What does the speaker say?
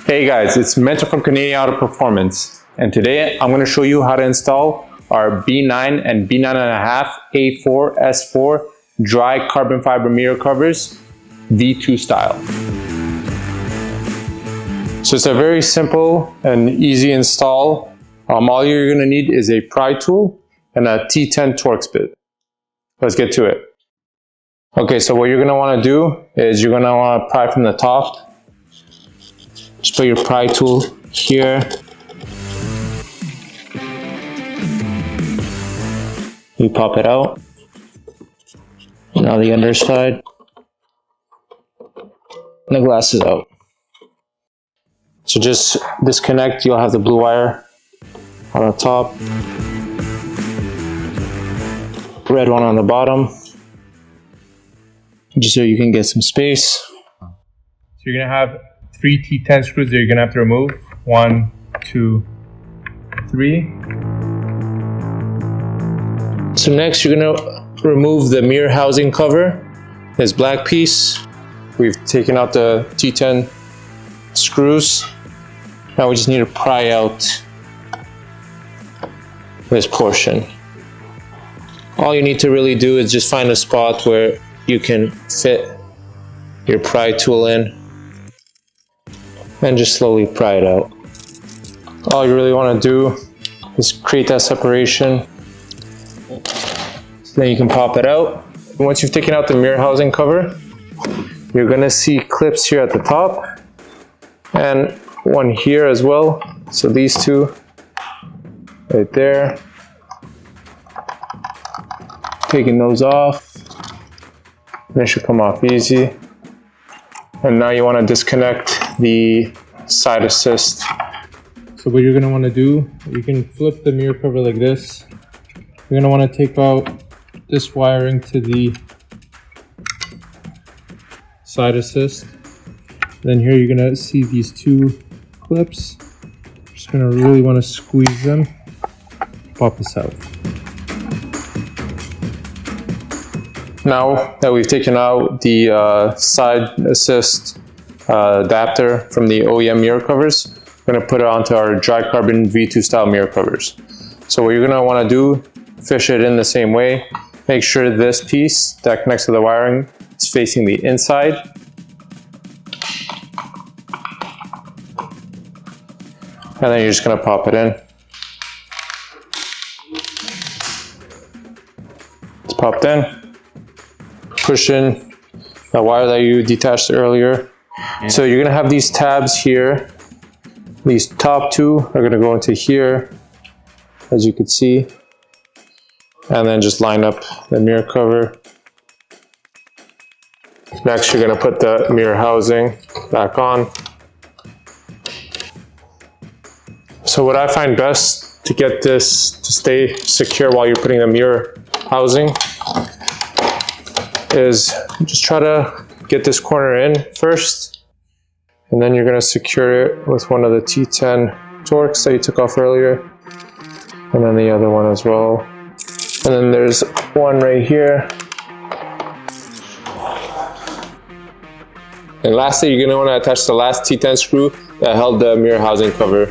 Hey guys, it's Mentor from Canadian Auto Performance, and today I'm going to show you how to install our B9 and B9.5 A4 S4 dry carbon fiber mirror covers V2 style. So it's a very simple and easy install. All you're going to need is a pry tool and a T10 Torx bit. Let's get to it. Okay, so what you're going to want to do is you're going to want to pry from the top. Just put your pry tool here. You pop it out. Now the underside. And the glass is out. So just disconnect. You'll have the blue wire on the top. Red one on the bottom. Just so you can get some space. So you're going to have 3 T10 screws that you're going to have to remove. 1, 2, 3. So next you're going to remove the mirror housing cover. This black piece. We've taken out the T10 screws. Now we just need to pry out this portion. All you need to really do is just find a spot where you can fit your pry tool in and just slowly pry it out. All you really want to do is create that separation. So then you can pop it out. Once you've taken out the mirror housing cover, you're going to see clips here at the top and one here as well. So these two right there. Taking those off. They should come off easy. And now you want to disconnect the side assist. So what you're going to want to do, you can flip the mirror cover like this. You're going to want to take out this wiring to the side assist. Then here you're going to see these 2 clips. Just going to really want to squeeze them. Pop this out. Now that we've taken out the side assist adapter from the OEM mirror covers, we're going to put it onto our dry carbon V2 style mirror covers. So what you're going to want to do, fish it in the same way. Make sure this piece that connects to the wiring is facing the inside. And then you're just going to pop it in. It's popped in. Push in the wire that you detached earlier. So you're going to have these tabs here. These top 2 are going to go into here, as you can see. And then just line up the mirror cover. Next, you're going to put the mirror housing back on. So what I find best to get this to stay secure while you're putting the mirror housing is just try to get this corner in first, and then you're going to secure it with one of the T10 Torx that you took off earlier, and then the other one as well. And then there's one right here. And lastly, you're going to want to attach the last T10 screw that held the mirror housing cover.